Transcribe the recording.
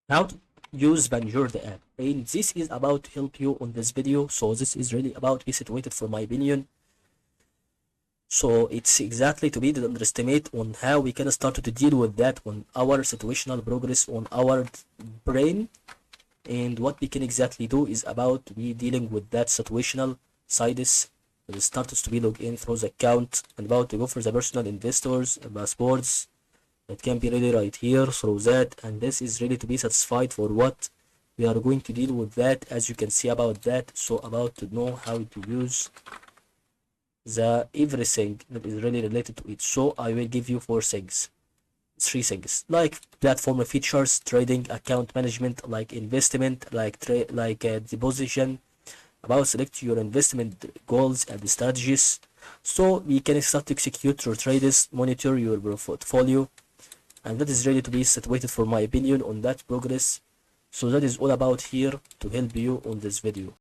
how to use Vanguard app, and this is about to help you on this video. So this is really about to be situated for my opinion. So it's exactly to be the underestimate on how we can start to deal with that on our situational progress on our brain, and what we can exactly do is about to be dealing with that situational sides. It starts to be logged in through the account and about to go for the personal investors passports. It can be really right here through that, and this is really to be satisfied for what we are going to deal with that, as you can see about that. So about to know how to use the everything that is really related to it. So I will give you three things like platform features, trading, account management, like investment, like deposition, about select your investment goals and strategies. So we can start to execute your trades, monitor your portfolio, and that is ready to be situated for my opinion on that progress. So that is all about here to help you on this video.